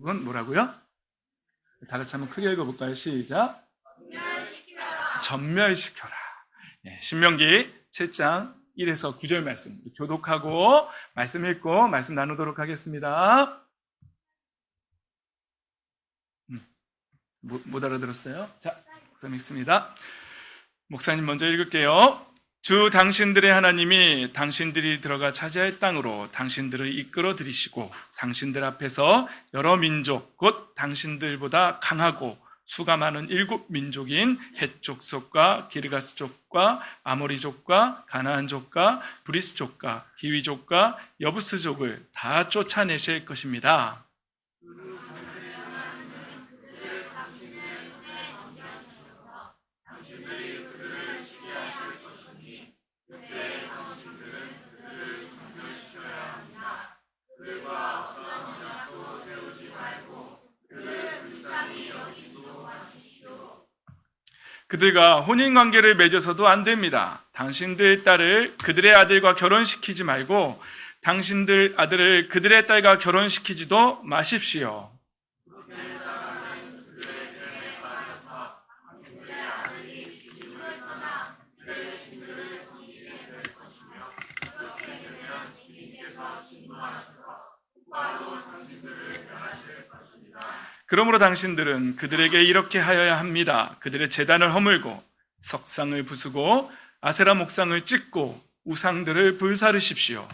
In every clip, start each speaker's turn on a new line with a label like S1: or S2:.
S1: 그건 뭐라고요? 다 같이 한번 크게 읽어볼까요? 시작. 전멸시켜라. 신명기 7장 1에서 9절 말씀 교독하고 말씀 읽고 말씀 나누도록 하겠습니다. 못 알아들었어요? 자, 목사님 읽습니다. 목사님 먼저 읽을게요. 주 당신들의 하나님이 당신들이 들어가 차지할 땅으로 당신들을 이끌어 들이시고 당신들 앞에서 여러 민족 곧 당신들보다 강하고 수가 많은 7민족인 헷 족속과 기르가스 족과 아모리 족과 가나안 족과 브리스 족과 히위 족과 여부스 족을 다 쫓아내실 것입니다. 그들과 혼인관계를 맺어서도 안 됩니다. 당신들 딸을 그들의 아들과 결혼시키지 말고 당신들 아들을 그들의 딸과 결혼시키지도 마십시오. 그러므로 당신들은 그들에게 이렇게 하여야 합니다. 그들의 제단을 허물고 석상을 부수고 아세라 목상을 찢고 우상들을 불사르십시오.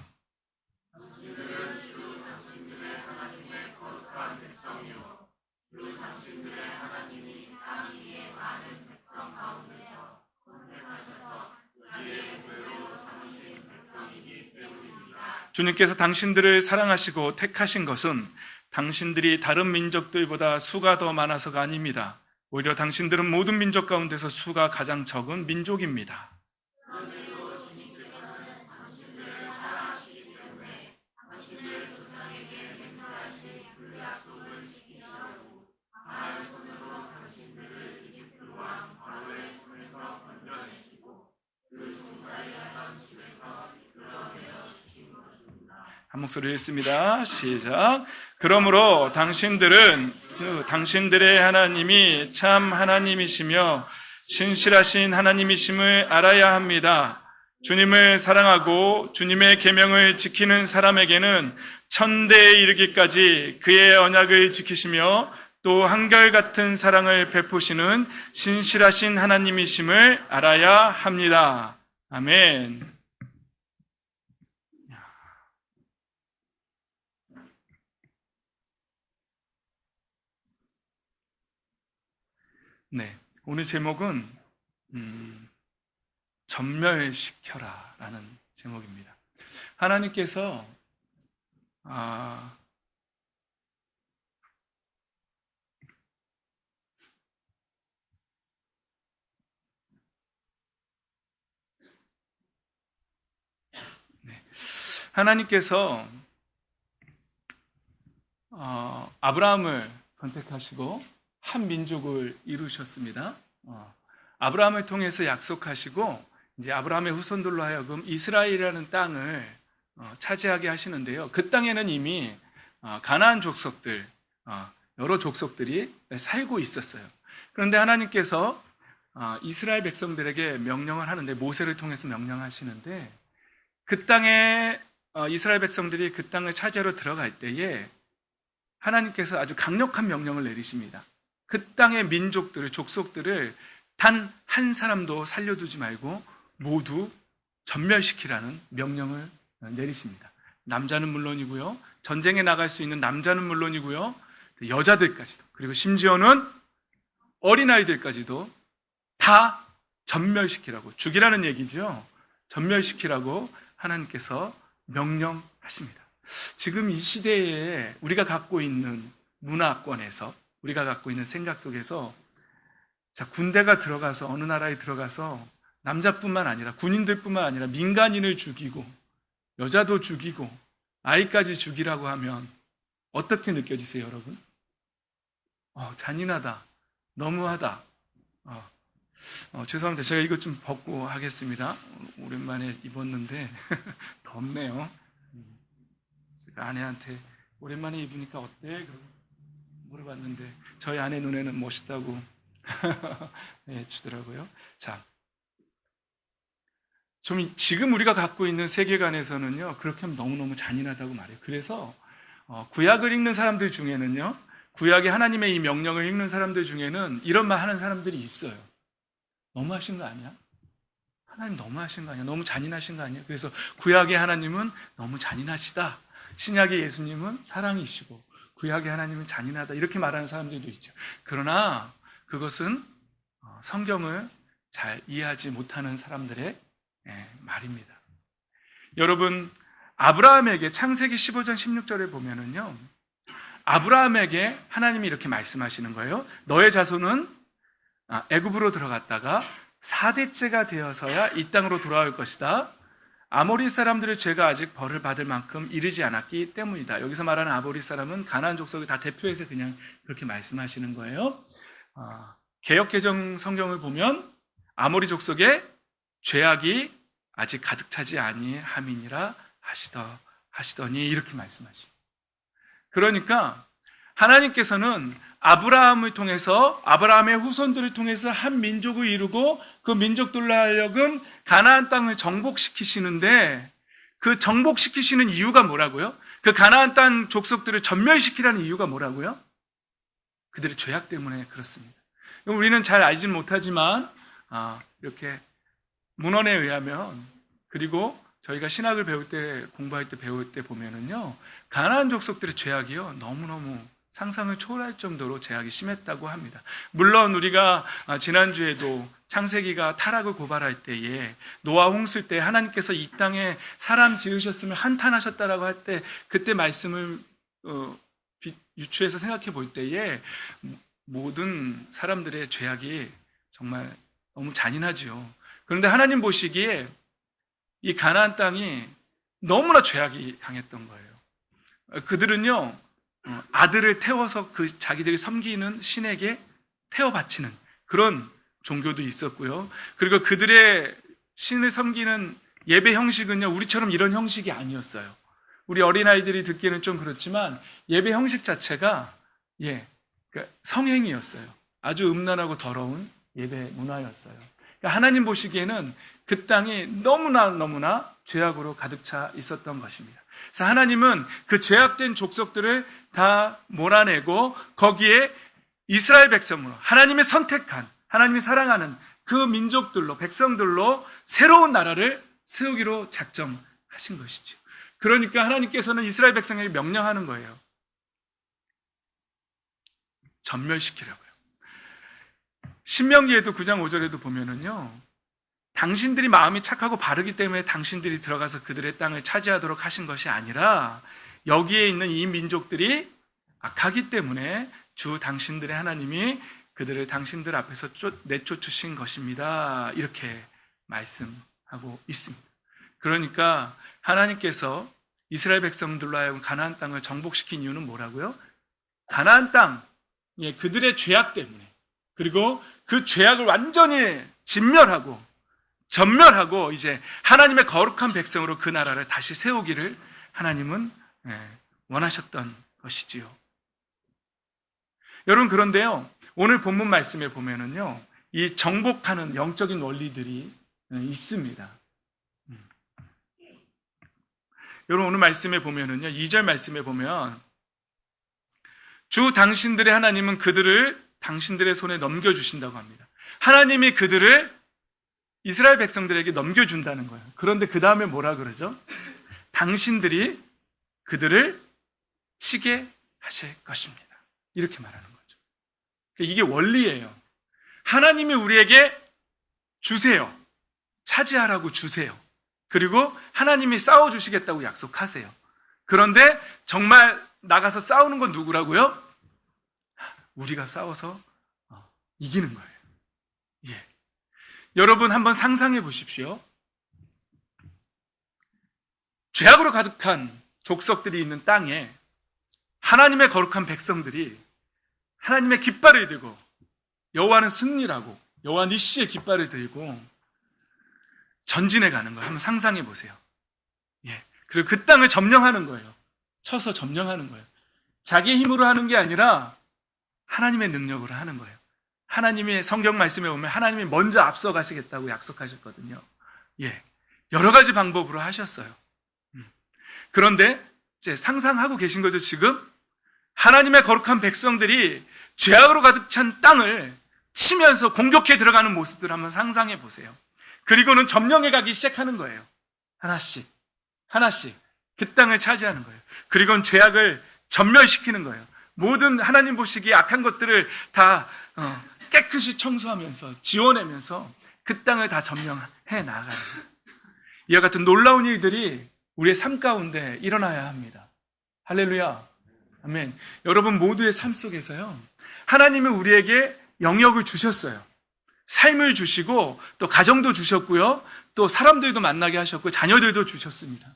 S1: 주님께서 당신들을 사랑하시고 택하신 것은 당신들이 다른 민족들보다 수가 더 많아서가 아닙니다. 오히려 당신들은 모든 민족 가운데서 수가 가장 적은 민족입니다. 한 목소리 읽습니다. 시작. 그러므로 당신들은 당신들의 하나님이 참 하나님이시며 신실하신 하나님이심을 알아야 합니다. 주님을 사랑하고 주님의 계명을 지키는 사람에게는 천대에 이르기까지 그의 언약을 지키시며 또 한결같은 사랑을 베푸시는 신실하신 하나님이심을 알아야 합니다. 아멘. 네, 오늘 제목은 전멸시켜라 라는 제목입니다. 하나님께서 하나님께서 아브라함을 선택하시고 한 민족을 이루셨습니다. 아브라함을 통해서 약속하시고 이제 아브라함의 후손들로 하여금 이스라엘이라는 땅을 차지하게 하시는데요. 그 땅에는 이미 가나안 족속들, 여러 족속들이 살고 있었어요. 그런데 하나님께서 이스라엘 백성들에게 명령을 하는데, 모세를 통해서 명령하시는데, 그 땅에 이스라엘 백성들이 그 땅을 차지하러 들어갈 때에 하나님께서 아주 강력한 명령을 내리십니다. 그 땅의 민족들을, 족속들을 단 한 사람도 살려두지 말고 모두 전멸시키라는 명령을 내리십니다. 남자는 물론이고요, 전쟁에 나갈 수 있는 남자는 물론이고요, 여자들까지도, 그리고 심지어는 어린아이들까지도 다 전멸시키라고, 죽이라는 얘기죠. 전멸시키라고 하나님께서 명령하십니다. 지금 이 시대에 우리가 갖고 있는 문화권에서, 우리가 갖고 있는 생각 속에서, 자, 군대가 들어가서, 어느 나라에 들어가서 남자뿐만 아니라, 군인들뿐만 아니라 민간인을 죽이고 여자도 죽이고 아이까지 죽이라고 하면 어떻게 느껴지세요, 여러분? 잔인하다, 너무하다. 죄송합니다. 제가 이것 좀 벗고 하겠습니다. 오랜만에 입었는데 덥네요. 제가 아내한테 오랜만에 입으니까 어때? 물어봤는데 저희 아내 눈에는 멋있다고 네, 주더라고요. 자, 좀 지금 우리가 갖고 있는 세계관에서는요, 그렇게 하면 너무너무 잔인하다고 말해요. 그래서 구약을 읽는 사람들 중에는요, 구약의 하나님의 이 명령을 읽는 사람들 중에는 이런 말 하는 사람들이 있어요. 너무하신 거 아니야? 하나님 너무하신 거 아니야? 너무 잔인하신 거 아니야? 그래서 구약의 하나님은 너무 잔인하시다. 신약의 예수님은 사랑이시고 구약의 하나님은 잔인하다. 이렇게 말하는 사람들도 있죠. 그러나 그것은 성경을 잘 이해하지 못하는 사람들의 말입니다. 여러분, 아브라함에게 창세기 15장 16절에 보면은요, 아브라함에게 하나님이 이렇게 말씀하시는 거예요. 너의 자손은 애굽으로 들어갔다가 4대째가 되어서야 이 땅으로 돌아올 것이다. 아모리 사람들의 죄가 아직 벌을 받을 만큼 이르지 않았기 때문이다. 여기서 말하는 아모리 사람은 가나안 족속을 다 대표해서 그냥 그렇게 말씀하시는 거예요. 개역개정 성경을 보면 아모리 족속의 죄악이 아직 가득 차지 아니함이니라 하시더니 이렇게 말씀하십니다. 그러니까 하나님께서는 아브라함을 통해서 아브라함의 후손들을 통해서 한 민족을 이루고 그 민족들로 하여금 가나안 땅을 정복시키시는데 그 정복시키시는 이유가 뭐라고요? 그 가나안 땅 족속들을 전멸시키라는 이유가 뭐라고요? 그들의 죄악 때문에 그렇습니다. 우리는 잘 알지는 못하지만 이렇게 문헌에 의하면, 그리고 저희가 신학을 배울 때, 공부할 때 배울 때 보면은요, 가나안 족속들의 죄악이요, 너무너무 상상을 초월할 정도로 죄악이 심했다고 합니다. 물론 우리가 지난주에도 창세기가 타락을 고발할 때에 노아 홍수 때 하나님께서 이 땅에 사람 지으셨으면 한탄하셨다라고 할 때 그때 말씀을 유추해서 생각해 볼 때에 모든 사람들의 죄악이 정말 너무 잔인하지요. 그런데 하나님 보시기에 이 가나안 땅이 너무나 죄악이 강했던 거예요. 그들은요, 아들을 태워서 그 자기들이 섬기는 신에게 태워 바치는 그런 종교도 있었고요. 그리고 그들의 신을 섬기는 예배 형식은요, 우리처럼 이런 형식이 아니었어요. 우리 어린아이들이 듣기는 좀 그렇지만 예배 형식 자체가 성행이었어요. 아주 음란하고 더러운 예배 문화였어요. 하나님 보시기에는 그 땅이 너무나 죄악으로 가득 차 있었던 것입니다. 그래서 하나님은 그 죄악된 족속들을 다 몰아내고 거기에 이스라엘 백성으로 하나님의 선택한, 하나님이 사랑하는 그 민족들로, 백성들로 새로운 나라를 세우기로 작정하신 것이죠. 그러니까 하나님께서는 이스라엘 백성에게 명령하는 거예요. 전멸시키라고요. 신명기에도 9장 5절에도 보면은요, 당신들이 마음이 착하고 바르기 때문에 당신들이 들어가서 그들의 땅을 차지하도록 하신 것이 아니라 여기에 있는 이 민족들이 악하기 때문에 주 당신들의 하나님이 그들을 당신들 앞에서 내쫓으신 것입니다. 이렇게 말씀하고 있습니다. 그러니까 하나님께서 이스라엘 백성들로 하여금 가나안 땅을 정복시킨 이유는 뭐라고요? 가나안 땅, 그들의 죄악 때문에, 그리고 그 죄악을 완전히 전멸하고 이제 하나님의 거룩한 백성으로 그 나라를 다시 세우기를 하나님은 원하셨던 것이지요. 여러분, 그런데요, 오늘 본문 말씀에 보면은요, 이 정복하는 영적인 원리들이 있습니다. 여러분, 오늘 말씀에 보면은요, 2절 말씀에 보면 주 당신들의 하나님은 그들을 당신들의 손에 넘겨주신다고 합니다. 하나님이 그들을 이스라엘 백성들에게 넘겨준다는 거예요. 그런데 그 다음에 뭐라 그러죠? 당신들이 그들을 치게 하실 것입니다. 이렇게 말하는 거죠. 이게 원리예요. 하나님이 우리에게 주세요. 차지하라고 주세요. 그리고 하나님이 싸워주시겠다고 약속하세요. 그런데 정말 나가서 싸우는 건 누구라고요? 우리가 싸워서 이기는 거예요. 예. 여러분, 한번 상상해 보십시오. 죄악으로 가득한 족속들이 있는 땅에 하나님의 거룩한 백성들이 하나님의 깃발을 들고, 여호와는 승리라고, 여호와 니시의 깃발을 들고 전진해 가는 거예요. 한번 상상해 보세요. 예. 그리고 그 땅을 점령하는 거예요. 쳐서 점령하는 거예요. 자기 힘으로 하는 게 아니라 하나님의 능력으로 하는 거예요. 하나님의 성경 말씀에 보면 하나님이 먼저 앞서 가시겠다고 약속하셨거든요. 예, 여러 가지 방법으로 하셨어요. 그런데 이제 상상하고 계신 거죠, 지금? 하나님의 거룩한 백성들이 죄악으로 가득 찬 땅을 치면서 공격해 들어가는 모습들 한번 상상해 보세요. 그리고는 점령해 가기 시작하는 거예요. 하나씩, 하나씩 그 땅을 차지하는 거예요. 그리고는 죄악을 전멸시키는 거예요. 모든 하나님 보시기에 악한 것들을 다 깨끗이 청소하면서 지워내면서 그 땅을 다 점령해 나가는 거예요. 이와 같은 놀라운 일들이 우리의 삶 가운데 일어나야 합니다. 할렐루야. 아멘. 여러분 모두의 삶 속에서요, 하나님은 우리에게 영역을 주셨어요. 삶을 주시고 또 가정도 주셨고요, 또 사람들도 만나게 하셨고 자녀들도 주셨습니다.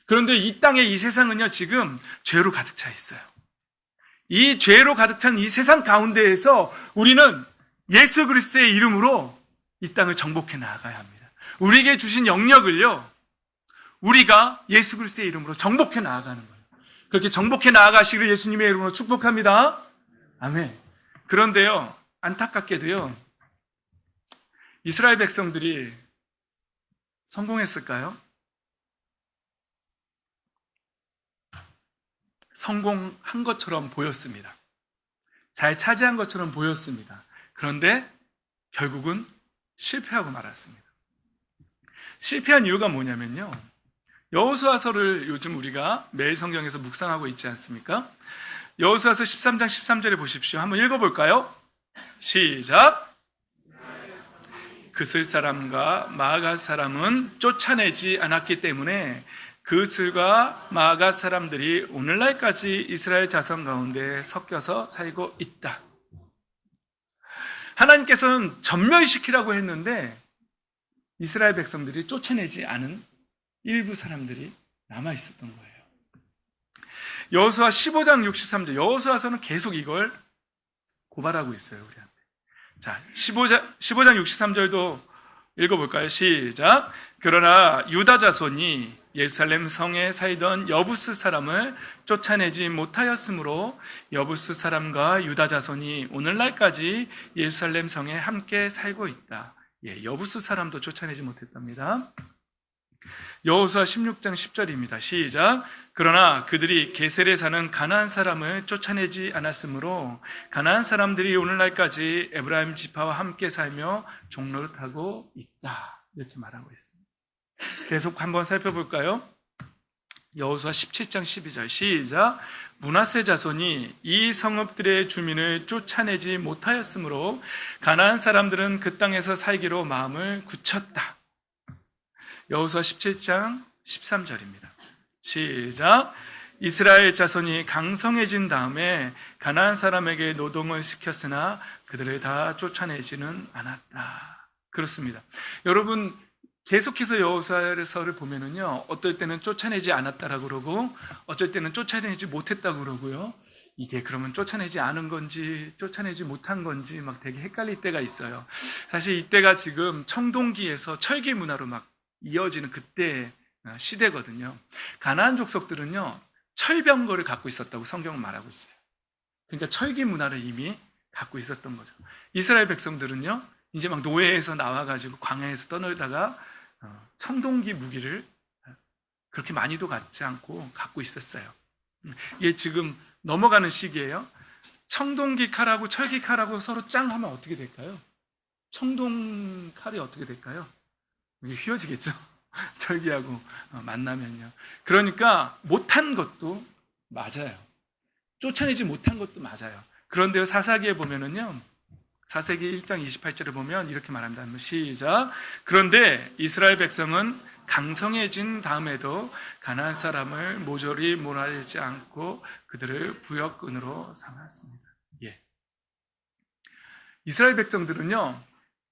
S1: 그런데 이 땅에, 이 세상은요 지금 죄로 가득 차 있어요. 이 죄로 가득 찬 이 세상 가운데에서 우리는 예수 그리스도의 이름으로 이 땅을 정복해 나아가야 합니다. 우리에게 주신 영역을요, 우리가 예수 그리스도의 이름으로 정복해 나아가는 거예요. 그렇게 정복해 나아가시기를 예수님의 이름으로 축복합니다. 아멘. 그런데요, 안타깝게도요, 이스라엘 백성들이 성공했을까요? 성공한 것처럼 보였습니다. 잘 차지한 것처럼 보였습니다. 그런데 결국은 실패하고 말았습니다. 실패한 이유가 뭐냐면요, 여호수아서를 요즘 우리가 매일 성경에서 묵상하고 있지 않습니까? 여호수아서 13장 13절에 보십시오. 한번 읽어볼까요? 시작. 그슬 사람과 마아가 사람은 쫓아내지 않았기 때문에 그슬과 마아가 사람들이 오늘날까지 이스라엘 자손 가운데 섞여서 살고 있다. 하나님께서는 전멸시키라고 했는데 이스라엘 백성들이 쫓아내지 않은 일부 사람들이 남아 있었던 거예요. 여호수아 15장 63절, 여호수아서는 계속 이걸 고발하고 있어요, 우리한테. 자, 15장 63절도 읽어볼까요? 시작. 그러나 유다 자손이 예루살렘 성에 살던 여부스 사람을 쫓아내지 못하였으므로 여부스 사람과 유다 자손이 오늘날까지 예루살렘 성에 함께 살고 있다. 예, 여부스 사람도 쫓아내지 못했답니다. 여호수아 16장 10절입니다. 시작. 그러나 그들이 게셀에 사는 가나안 사람을 쫓아내지 않았으므로 가나안 사람들이 오늘날까지 에브라임 지파와 함께 살며 종노릇하고 있다. 이렇게 말하고 있습니다. 계속 한번 살펴볼까요? 여호수아 17장 12절 시작. 므낫세 자손이 이 성읍들의 주민을 쫓아내지 못하였으므로 가나안 사람들은 그 땅에서 살기로 마음을 굳혔다. 여호수아 17장 13절입니다. 시작. 이스라엘 자손이 강성해진 다음에 가나안 사람에게 노동을 시켰으나 그들을 다 쫓아내지는 않았다. 그렇습니다. 여러분 계속해서 여호수아서를 보면은요, 어떨 때는 쫓아내지 않았다라고 그러고 어쩔 때는 쫓아내지 못했다고 그러고요. 이게 그러면 쫓아내지 않은 건지 쫓아내지 못한 건지 막 되게 헷갈릴 때가 있어요. 사실 이때가 지금 청동기에서 철기 문화로 막 이어지는 그때 시대거든요. 가나안 족속들은요, 철병거를 갖고 있었다고 성경은 말하고 있어요. 그러니까 철기 문화를 이미 갖고 있었던 거죠. 이스라엘 백성들은요, 이제 막 노예에서 나와가지고 광야에서 떠놀다가 청동기 무기를 그렇게 많이도 갖지 않고 갖고 있었어요. 이게 지금 넘어가는 시기예요. 청동기 칼하고 철기 칼하고 서로 짱 하면 어떻게 될까요? 청동 칼이 어떻게 될까요? 이게 휘어지겠죠. 철기하고 만나면요. 그러니까 못한 것도 맞아요. 쫓아내지 못한 것도 맞아요. 그런데 사사기에 보면은요, 사사기 1장 28절에 보면 이렇게 말합니다. 시작. 그런데 이스라엘 백성은 강성해진 다음에도 가나안 사람을 모조리 몰아내지 않고 그들을 부역근으로 삼았습니다. 예. 이스라엘 백성들은요,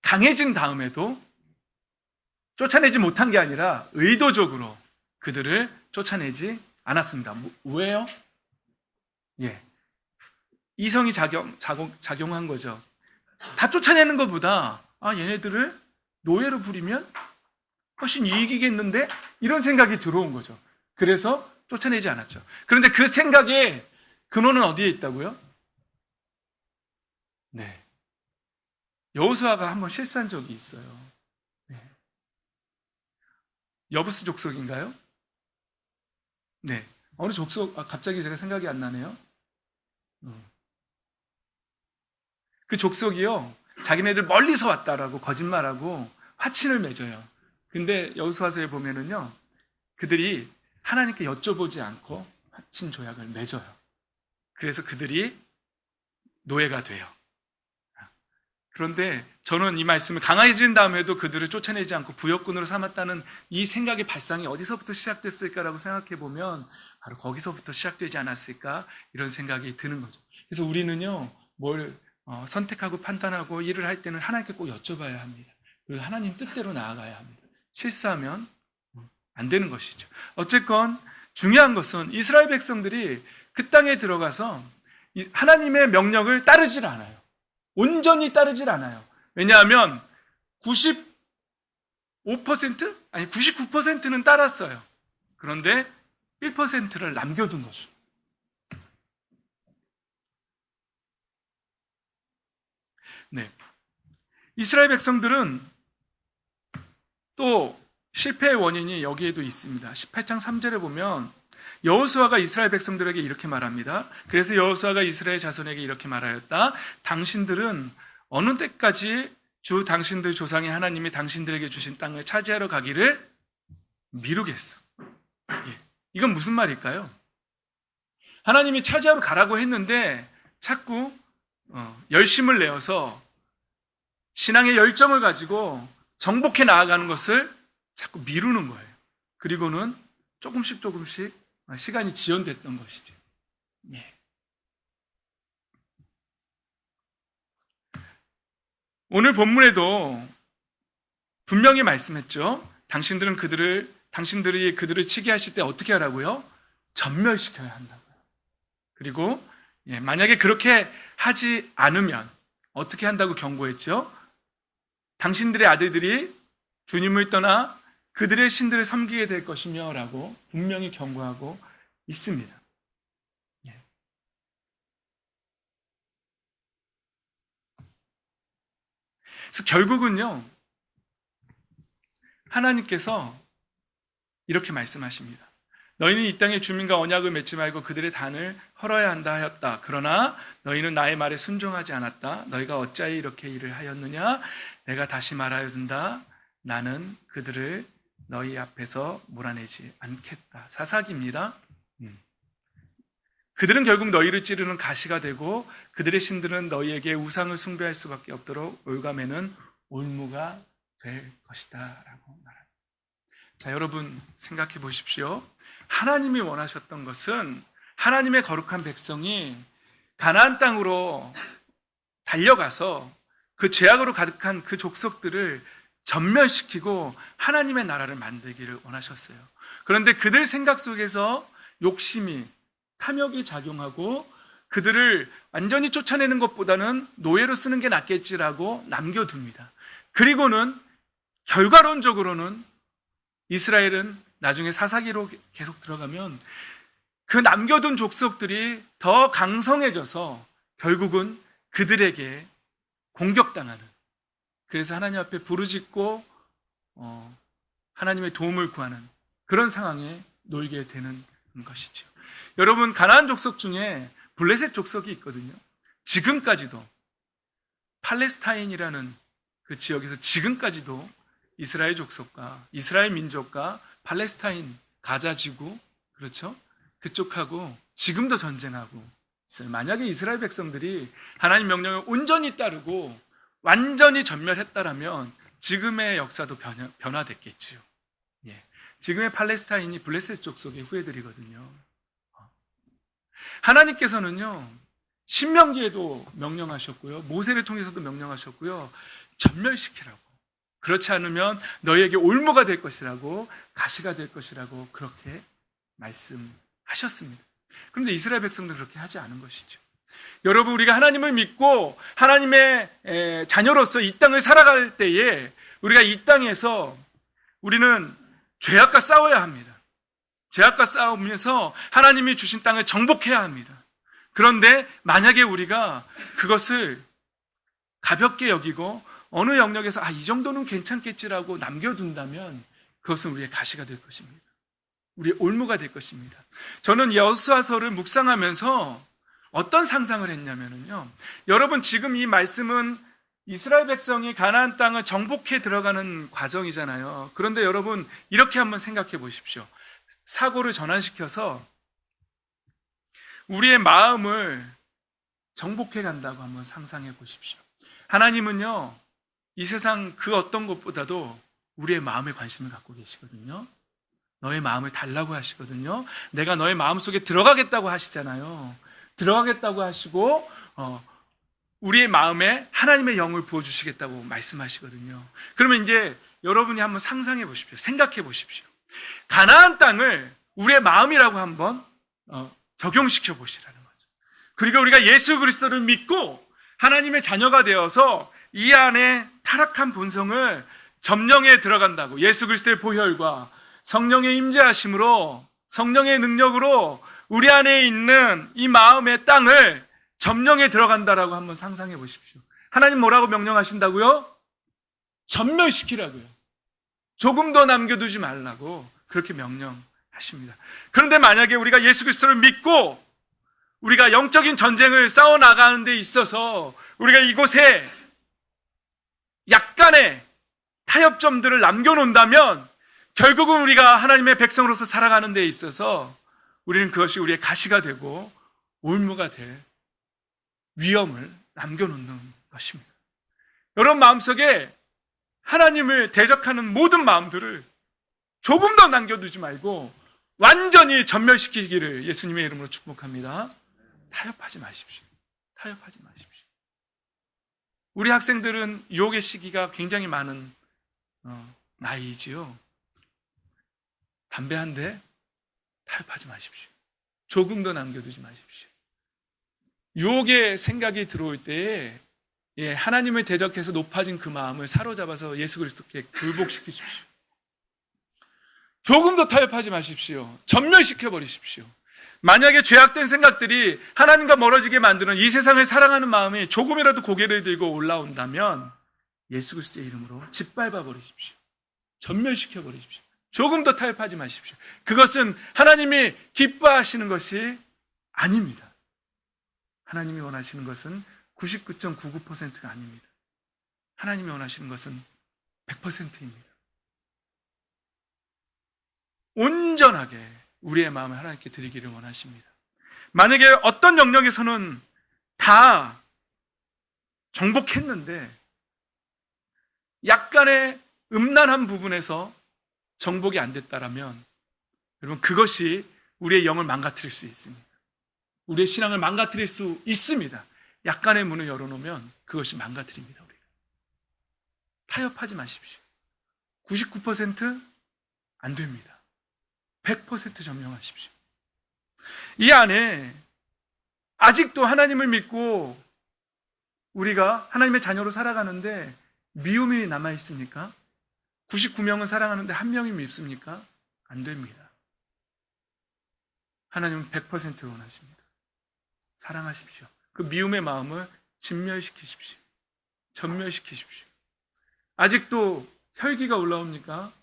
S1: 강해진 다음에도 쫓아내지 못한 게 아니라 의도적으로 그들을 쫓아내지 않았습니다. 왜요? 예. 이성이 작용한 거죠. 다 쫓아내는 것보다 얘네들을 노예로 부리면 훨씬 이익이겠는데? 이런 생각이 들어온 거죠. 그래서 쫓아내지 않았죠. 그런데 그 생각의 근원은 어디에 있다고요? 네. 여호수아가 한번 실수한 적이 있어요. 네. 여부스 족속인가요? 네. 어느 족속, 갑자기 제가 생각이 안 나네요. 그 족속이요, 자기네들 멀리서 왔다라고 거짓말하고 화친을 맺어요. 근데 여호수아서에 보면은요, 그들이 하나님께 여쭤보지 않고 화친 조약을 맺어요. 그래서 그들이 노예가 돼요. 그런데 저는 이 말씀을 강해진 다음에도 그들을 쫓아내지 않고 부역군으로 삼았다는 이 생각의 발상이 어디서부터 시작됐을까라고 생각해 보면 바로 거기서부터 시작되지 않았을까, 이런 생각이 드는 거죠. 그래서 우리는요, 뭘 선택하고 판단하고 일을 할 때는 하나님께 꼭 여쭤봐야 합니다. 그리고 하나님 뜻대로 나아가야 합니다. 실수하면 안 되는 것이죠. 어쨌건 중요한 것은 이스라엘 백성들이 그 땅에 들어가서 하나님의 명령을 따르질 않아요. 온전히 따르질 않아요. 왜냐하면 95%? 아니 99%는 따랐어요. 그런데 1%를 남겨둔 거죠. 네. 이스라엘 백성들은 또 실패의 원인이 여기에도 있습니다. 18장 3절에 보면 여호수아가 이스라엘 백성들에게 이렇게 말합니다. 그래서 여호수아가 이스라엘 자손에게 이렇게 말하였다. 당신들은 어느 때까지 주 당신들 조상의 하나님이 당신들에게 주신 땅을 차지하러 가기를 미루겠어. 예. 이건 무슨 말일까요? 하나님이 차지하러 가라고 했는데 자꾸 열심을 내어서 신앙의 열정을 가지고 정복해 나아가는 것을 자꾸 미루는 거예요. 그리고는 조금씩 시간이 지연됐던 것이죠. 예. 오늘 본문에도 분명히 말씀했죠. 당신들이 그들을 치게 하실 때 어떻게 하라고요? 전멸시켜야 한다고요. 그리고 만약에 그렇게 하지 않으면 어떻게 한다고 경고했죠? 당신들의 아들들이 주님을 떠나 그들의 신들을 섬기게 될 것이며 라고 분명히 경고하고 있습니다. 그래서 결국은요, 하나님께서 이렇게 말씀하십니다. 너희는 이 땅의 주민과 언약을 맺지 말고 그들의 단을 헐어야 한다 하였다. 그러나 너희는 나의 말에 순종하지 않았다. 너희가 어찌하여 이렇게 일을 하였느냐? 내가 다시 말하여둔다. 나는 그들을 너희 앞에서 몰아내지 않겠다. 사사기입니다. 그들은 결국 너희를 찌르는 가시가 되고 그들의 신들은 너희에게 우상을 숭배할 수밖에 없도록 올가매는 올무가 될 것이다 라고 말합니다. 자, 여러분 생각해 보십시오. 하나님이 원하셨던 것은 하나님의 거룩한 백성이 가나안 땅으로 달려가서 그 죄악으로 가득한 그 족속들을 전멸시키고 하나님의 나라를 만들기를 원하셨어요. 그런데 그들 생각 속에서 욕심이, 탐욕이 작용하고 그들을 완전히 쫓아내는 것보다는 노예로 쓰는 게 낫겠지라고 남겨둡니다. 그리고는 결과론적으로는 이스라엘은 나중에 사사기로 계속 들어가면 그 남겨둔 족속들이 더 강성해져서 결국은 그들에게 공격당하는, 그래서 하나님 앞에 부르짖고 하나님의 도움을 구하는 그런 상황에 놓이게 되는 것이죠. 여러분, 가나안 족속 중에 블레셋 족속이 있거든요. 지금까지도 팔레스타인이라는 그 지역에서 지금까지도 이스라엘 족속과 이스라엘 민족과 팔레스타인 가자 지구, 그렇죠? 그쪽하고 지금도 전쟁하고 있어요. 만약에 이스라엘 백성들이 하나님 명령을 온전히 따르고 완전히 전멸했다라면 지금의 역사도 변화됐겠지요. 예. 지금의 팔레스타인이 블레셋 족속의 후예들이거든요. 하나님께서는요, 신명기에도 명령하셨고요, 모세를 통해서도 명령하셨고요, 전멸시키라고. 그렇지 않으면 너희에게 올무가 될 것이라고, 가시가 될 것이라고 그렇게 말씀하셨습니다. 그런데 이스라엘 백성들은 그렇게 하지 않은 것이죠. 여러분, 우리가 하나님을 믿고 하나님의 자녀로서 이 땅을 살아갈 때에 우리가 이 땅에서 우리는 죄악과 싸워야 합니다. 죄악과 싸우면서 하나님이 주신 땅을 정복해야 합니다. 그런데 만약에 우리가 그것을 가볍게 여기고 어느 영역에서 이 정도는 괜찮겠지라고 남겨둔다면 그것은 우리의 가시가 될 것입니다. 우리의 올무가 될 것입니다. 저는 여호수아서를 묵상하면서 어떤 상상을 했냐면요, 여러분 지금 이 말씀은 이스라엘 백성이 가나안 땅을 정복해 들어가는 과정이잖아요. 그런데 여러분 이렇게 한번 생각해 보십시오. 사고를 전환시켜서 우리의 마음을 정복해 간다고 한번 상상해 보십시오. 하나님은요, 이 세상 그 어떤 것보다도 우리의 마음에 관심을 갖고 계시거든요. 너의 마음을 달라고 하시거든요. 내가 너의 마음 속에 들어가겠다고 하시잖아요. 들어가겠다고 하시고 우리의 마음에 하나님의 영을 부어주시겠다고 말씀하시거든요. 그러면 이제 여러분이 한번 상상해 보십시오. 생각해 보십시오. 가나안 땅을 우리의 마음이라고 한번 적용시켜 보시라는 거죠. 그리고 우리가 예수 그리스도를 믿고 하나님의 자녀가 되어서 이 안에 타락한 본성을 점령해 들어간다고, 예수 그리스도의 보혈과 성령의 임재하심으로, 성령의 능력으로 우리 안에 있는 이 마음의 땅을 점령해 들어간다라고 한번 상상해 보십시오. 하나님 뭐라고 명령하신다고요? 전멸시키라고요. 조금 더 남겨두지 말라고 그렇게 명령하십니다. 그런데 만약에 우리가 예수 그리스도를 믿고 우리가 영적인 전쟁을 싸워나가는 데 있어서 우리가 이곳에 약간의 타협점들을 남겨놓는다면 결국은 우리가 하나님의 백성으로서 살아가는 데 있어서 우리는 그것이 우리의 가시가 되고 올무가 될 위험을 남겨놓는 것입니다. 여러분 마음속에 하나님을 대적하는 모든 마음들을 조금 더 남겨두지 말고 완전히 전멸시키기를 예수님의 이름으로 축복합니다. 타협하지 마십시오. 타협하지 마십시오. 우리 학생들은 유혹의 시기가 굉장히 많은 나이지요. 담배 한 대 타협하지 마십시오. 조금 더 남겨두지 마십시오. 유혹의 생각이 들어올 때에 하나님을 대적해서 높아진 그 마음을 사로잡아서 예수 그리스도께 굴복시키십시오. 조금 더 타협하지 마십시오. 전멸시켜 버리십시오. 만약에 죄악된 생각들이 하나님과 멀어지게 만드는 이 세상을 사랑하는 마음이 조금이라도 고개를 들고 올라온다면 예수 그리스도의 이름으로 짓밟아 버리십시오. 전멸시켜 버리십시오. 조금 더 타협하지 마십시오. 그것은 하나님이 기뻐하시는 것이 아닙니다. 하나님이 원하시는 것은 99.99%가 아닙니다. 하나님이 원하시는 것은 100%입니다. 온전하게 우리의 마음을 하나님께 드리기를 원하십니다. 만약에 어떤 영역에서는 다 정복했는데 약간의 음란한 부분에서 정복이 안 됐다라면 여러분 그것이 우리의 영을 망가뜨릴 수 있습니다. 우리의 신앙을 망가뜨릴 수 있습니다. 약간의 문을 열어놓으면 그것이 망가뜨립니다. 우리가. 타협하지 마십시오. 99% 안 됩니다. 100% 점령하십시오. 이 안에 아직도 하나님을 믿고 우리가 하나님의 자녀로 살아가는데 미움이 남아있습니까? 99명은 사랑하는데 한 명이 밉습니까? 안 됩니다. 하나님은 100% 원하십니다. 사랑하십시오. 그 미움의 마음을 진멸시키십시오. 전멸시키십시오. 아직도 혈기가 올라옵니까?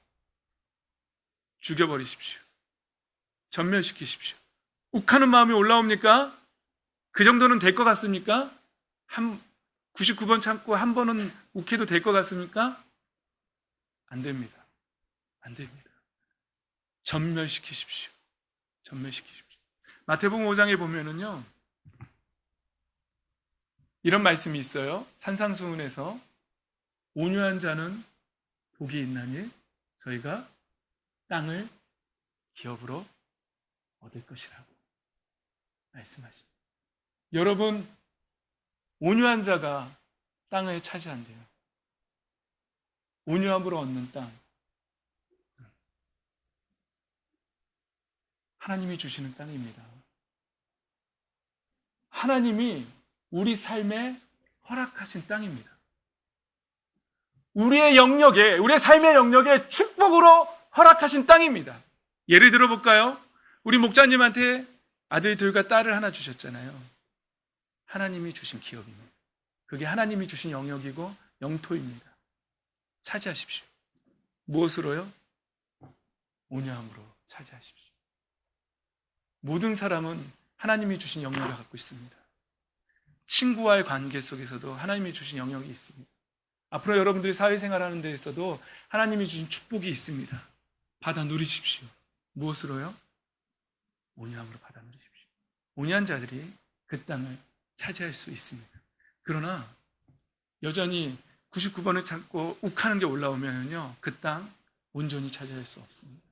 S1: 죽여버리십시오. 전멸시키십시오. 욱하는 마음이 올라옵니까? 그 정도는 될 것 같습니까? 99번 참고 한 번은 욱해도 될 것 같습니까? 안 됩니다. 안 됩니다. 전멸시키십시오. 전멸시키십시오. 마태복음 5장에 보면은요, 이런 말씀이 있어요. 산상수훈에서 온유한 자는 복이 있나니 저희가 땅을 기업으로 얻을 것이라고 말씀하십니다. 여러분, 온유한 자가 땅을 차지한대요. 온유함으로 얻는 땅. 하나님이 주시는 땅입니다. 하나님이 우리 삶에 허락하신 땅입니다. 우리의 영역에, 우리의 삶의 영역에 축복으로 허락하신 땅입니다. 예를 들어 볼까요? 우리 목자님한테 아들들과 딸을 하나 주셨잖아요. 하나님이 주신 기업입니다. 그게 하나님이 주신 영역이고 영토입니다. 차지하십시오. 무엇으로요? 온유함으로 차지하십시오. 모든 사람은 하나님이 주신 영역을 갖고 있습니다. 친구와의 관계 속에서도 하나님이 주신 영역이 있습니다. 앞으로 여러분들이 사회생활하는 데 있어도 하나님이 주신 축복이 있습니다. 받아 누리십시오. 무엇으로요? 온유함으로 받아 누리십시오. 온유한 자들이 그 땅을 차지할 수 있습니다. 그러나 여전히 99번을 찾고 욱하는 게 올라오면요, 그 땅 온전히 차지할 수 없습니다.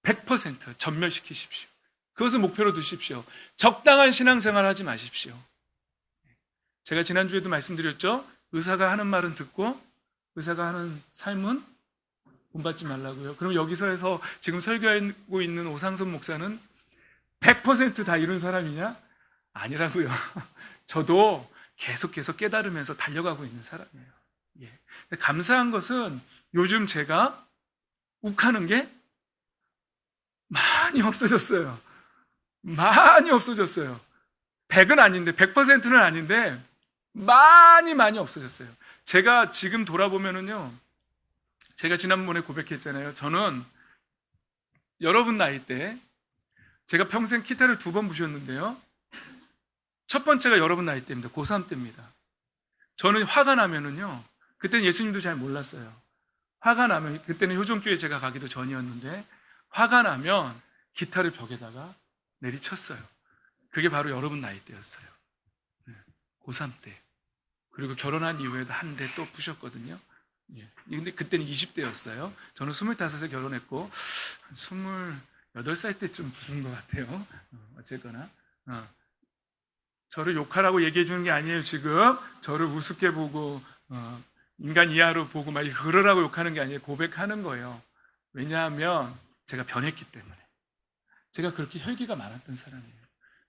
S1: 100% 전멸시키십시오. 그것을 목표로 두십시오. 적당한 신앙생활 하지 마십시오. 제가 지난주에도 말씀드렸죠. 의사가 하는 말은 듣고 의사가 하는 삶은 본받지 말라고요. 그럼 여기서 해서 지금 설교하고 있는 오상선 목사는 100% 다 이룬 사람이냐? 아니라고요. 저도 계속해서 깨달으면서 달려가고 있는 사람이에요. 예. 감사한 것은 요즘 제가 욱하는 게 많이 없어졌어요. 많이 없어졌어요. 100은 아닌데, 100%는 아닌데 많이 없어졌어요. 제가 지금 돌아보면은요, 제가 지난번에 고백했잖아요. 저는 여러분 나이 때 제가 평생 기타를 2번 부셨는데요, 첫 번째가 여러분 나이 때입니다. 고3 때입니다. 저는 화가 나면은요, 그때는 예수님도 잘 몰랐어요. 화가 나면, 그때는 효종교회 제가 가기도 전이었는데, 화가 나면 기타를 벽에다가 내리쳤어요. 그게 바로 여러분 나이 때였어요. 고3 때. 그리고 결혼한 이후에도 한 대 또 부셨거든요. 근데 그때는 20대였어요. 저는 25에 결혼했고, 28살 때쯤 부순 것 같아요. 어쨌거나. 저를 욕하라고 얘기해 주는 게 아니에요, 지금. 저를 우습게 보고, 인간 이하로 보고 막 그러라고 욕하는 게 아니에요. 고백하는 거예요. 왜냐하면 제가 변했기 때문에. 제가 그렇게 혈기가 많았던 사람이에요.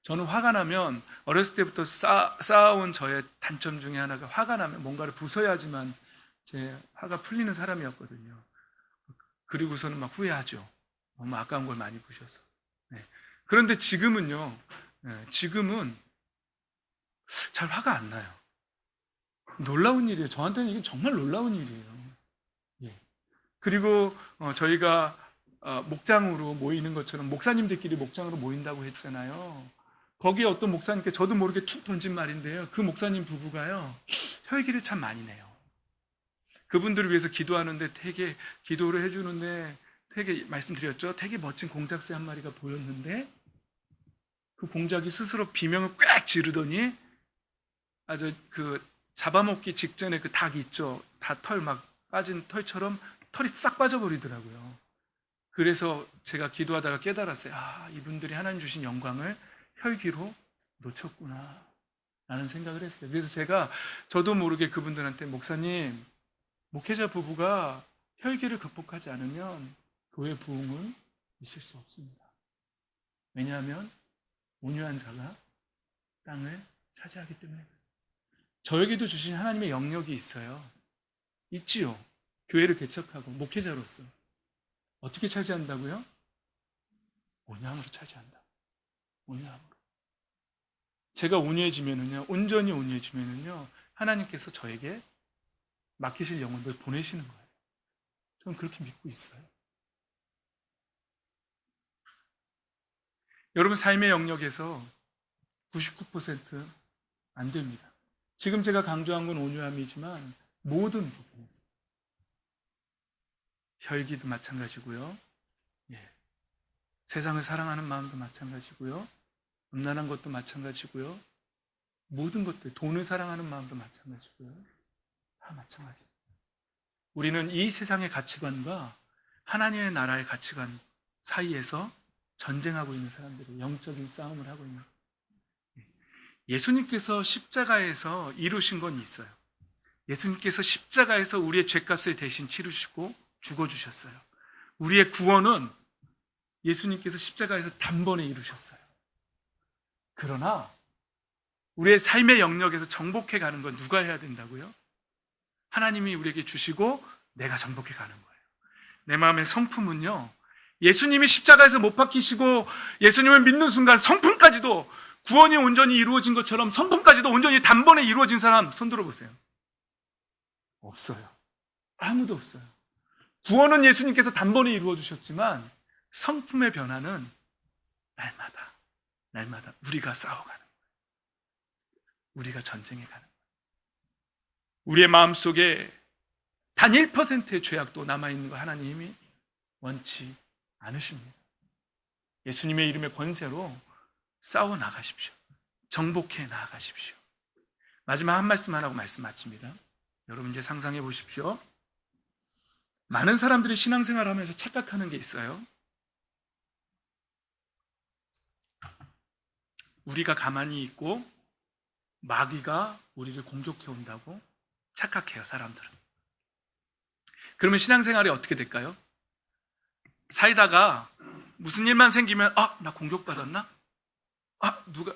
S1: 저는 화가 나면 어렸을 때부터 쌓아온 저의 단점 중에 하나가, 화가 나면 뭔가를 부숴야지만 제 화가 풀리는 사람이었거든요. 그리고서는 막 후회하죠. 너무 아까운 걸 많이 부셔서. 그런데 지금은요, 지금은 잘 화가 안 나요. 놀라운 일이에요. 저한테는 이게 정말 놀라운 일이에요. 그리고 저희가 목장으로 모이는 것처럼, 목사님들끼리 목장으로 모인다고 했잖아요. 거기에 어떤 목사님께 저도 모르게 툭 던진 말인데요, 그 목사님 부부가요, 혈기를 참 많이 내요. 그분들을 위해서 기도하는데, 되게 기도를 해주는데, 되게 말씀드렸죠, 되게 멋진 공작새 한 마리가 보였는데, 그 공작이 스스로 비명을 꽥 지르더니 아주 그 잡아먹기 직전에 그 닭 있죠, 다 털 막 빠진 털처럼 털이 싹 빠져버리더라고요. 그래서 제가 기도하다가 깨달았어요. 이분들이 하나님 주신 영광을 혈기로 놓쳤구나 라는 생각을 했어요. 그래서 저도 모르게 그분들한테, 목사님, 목회자 부부가 혈기를 극복하지 않으면 교회 부흥은 있을 수 없습니다. 왜냐하면 온유한 자가 땅을 차지하기 때문에. 저에게도 주신 하나님의 영역이 있어요. 있지요. 교회를 개척하고 목회자로서. 어떻게 차지한다고요? 온유함으로 차지한다. 온유함으로. 제가 온유해지면은요, 온전히 온유해지면은요, 하나님께서 저에게 맡기실 영혼들 보내시는 거예요. 저는 그렇게 믿고 있어요. 여러분 삶의 영역에서 99% 안 됩니다. 지금 제가 강조한 건 온유함이지만 모든 부분에서, 혈기도 마찬가지고요, 세상을 사랑하는 마음도 마찬가지고요, 음란한 것도 마찬가지고요, 모든 것들, 돈을 사랑하는 마음도 마찬가지고요, 다 마찬가지입니다. 우리는 이 세상의 가치관과 하나님의 나라의 가치관 사이에서 전쟁하고 있는 사람들이, 영적인 싸움을 하고 있는. 예수님께서 십자가에서 이루신 건 있어요. 예수님께서 십자가에서 우리의 죄값을 대신 치르시고 죽어주셨어요. 우리의 구원은 예수님께서 십자가에서 단번에 이루셨어요. 그러나 우리의 삶의 영역에서 정복해 가는 건 누가 해야 된다고요? 하나님이 우리에게 주시고 내가 정복해 가는 거예요. 내 마음의 성품은요, 예수님이 십자가에서 못 박히시고 예수님을 믿는 순간 성품까지도 구원이 온전히 이루어진 것처럼 성품까지도 온전히 단번에 이루어진 사람 손 들어보세요. 없어요. 아무도 없어요. 구원은 예수님께서 단번에 이루어 주셨지만 성품의 변화는 날마다 우리가 싸워가는 거예요. 우리가 전쟁에 가는 거예요. 우리의 마음속에 단 1%의 죄악도 남아있는 거 하나님이 원치 않으십니다. 예수님의 이름의 권세로 싸워 나가십시오. 정복해 나가십시오. 마지막 한 말씀만 하고 말씀 마칩니다. 여러분 이제 상상해 보십시오. 많은 사람들이 신앙생활을 하면서 착각하는 게 있어요. 우리가 가만히 있고 마귀가 우리를 공격해 온다고 착각해요, 사람들은. 그러면 신앙생활이 어떻게 될까요? 살다가 무슨 일만 생기면 나 공격받았나? 누가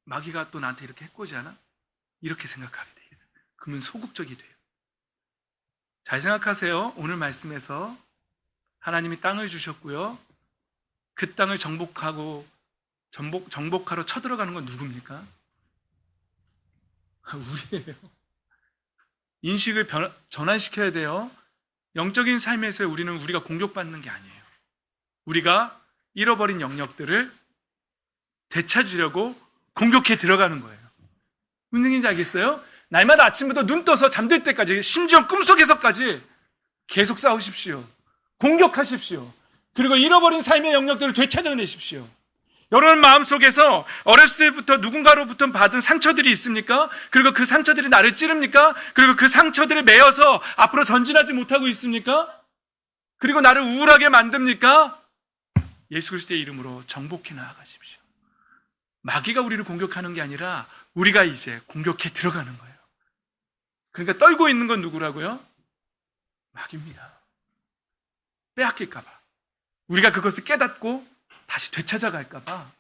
S1: 마귀가 또 나한테 이렇게 해코지하나? 이렇게 생각하게 돼 있어요. 그러면 소극적이 돼요. 잘 생각하세요. 오늘 말씀에서 하나님이 땅을 주셨고요. 그 땅을 정복하러 쳐들어가는 건 누굽니까? 우리예요. 인식을 전환시켜야 돼요. 영적인 삶에서 우리는 우리가 공격받는 게 아니에요. 우리가 잃어버린 영역들을 되찾으려고 공격해 들어가는 거예요. 무슨 얘기인지 알겠어요? 날마다 아침부터 눈 떠서 잠들 때까지, 심지어 꿈속에서까지 계속 싸우십시오. 공격하십시오. 그리고 잃어버린 삶의 영역들을 되찾아내십시오. 여러분 마음속에서 어렸을 때부터 누군가로부터 받은 상처들이 있습니까? 그리고 그 상처들이 나를 찌릅니까? 그리고 그 상처들에 매여서 앞으로 전진하지 못하고 있습니까? 그리고 나를 우울하게 만듭니까? 예수 그리스도의 이름으로 정복해 나아가십시오. 마귀가 우리를 공격하는 게 아니라 우리가 이제 공격해 들어가는 거예요. 그러니까 떨고 있는 건 누구라고요? 마귀입니다. 빼앗길까 봐. 우리가 그것을 깨닫고 다시 되찾아갈까 봐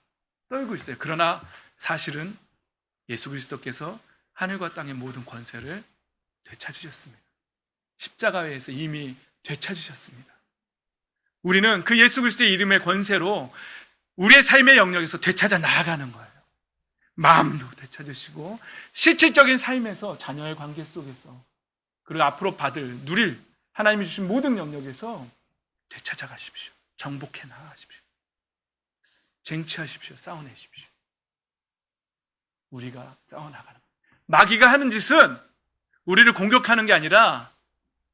S1: 떨고 있어요. 그러나 사실은 예수 그리스도께서 하늘과 땅의 모든 권세를 되찾으셨습니다. 십자가에서 이미 되찾으셨습니다. 우리는 그 예수 그리스도의 이름의 권세로 우리의 삶의 영역에서 되찾아 나아가는 거예요. 마음도 되찾으시고 실질적인 삶에서 자녀의 관계 속에서 그리고 앞으로 누릴 하나님이 주신 모든 영역에서 되찾아 가십시오. 정복해 나가십시오. 쟁취하십시오. 싸워내십시오. 우리가 싸워나가는 거예요. 마귀가 하는 짓은 우리를 공격하는 게 아니라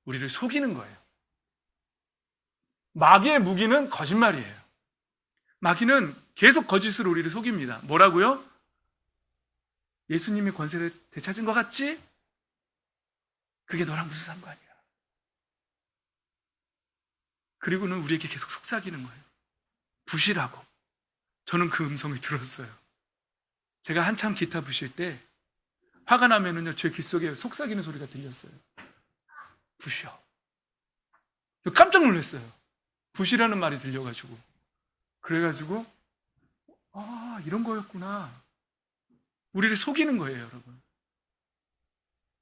S1: 우리를 속이는 거예요. 마귀의 무기는 거짓말이에요. 마귀는 계속 거짓으로 우리를 속입니다. 뭐라고요? 예수님이 권세를 되찾은 것 같지? 그게 너랑 무슨 상관이야? 그리고는 우리에게 계속 속삭이는 거예요. 부시라고. 저는 그 음성을 들었어요. 제가 한참 기타 부실 때 화가 나면은요, 제 귀 속에 속삭이는 소리가 들렸어요. 부셔. 깜짝 놀랐어요. 부시라는 말이 들려가지고. 그래가지고, 이런 거였구나. 우리를 속이는 거예요, 여러분.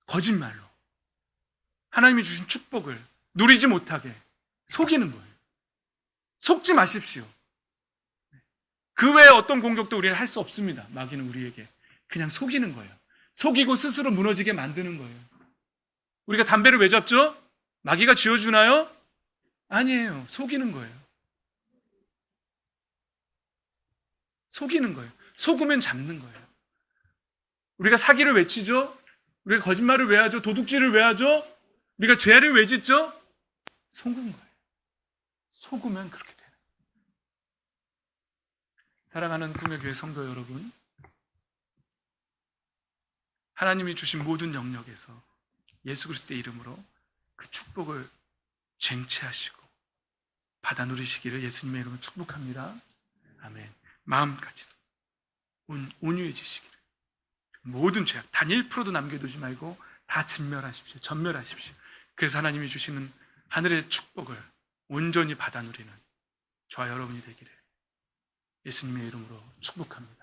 S1: 거짓말로. 하나님이 주신 축복을 누리지 못하게 속이는 거예요. 속지 마십시오. 그 외에 어떤 공격도 우리는 할 수 없습니다. 마귀는 우리에게. 그냥 속이는 거예요. 속이고 스스로 무너지게 만드는 거예요. 우리가 담배를 왜 잡죠? 마귀가 쥐어주나요? 아니에요. 속이는 거예요. 속이는 거예요. 속으면 잡는 거예요. 우리가 사기를 왜 치죠? 우리가 거짓말을 왜 하죠? 도둑질을 왜 하죠? 우리가 죄를 왜 짓죠? 속은 거예요. 속으면 그렇게 돼요. 사랑하는 꿈의 교회 성도 여러분, 하나님이 주신 모든 영역에서 예수 그리스도의 이름으로 그 축복을 쟁취하시고 받아 누리시기를 예수님의 이름으로 축복합니다. 아멘. 마음까지도 온유해지시기를. 모든 죄악 단 1%도 남겨두지 말고 다 진멸하십시오. 전멸하십시오. 그래서 하나님이 주시는 하늘의 축복을 온전히 받아 누리는 저와 여러분이 되기를 예수님의 이름으로 축복합니다.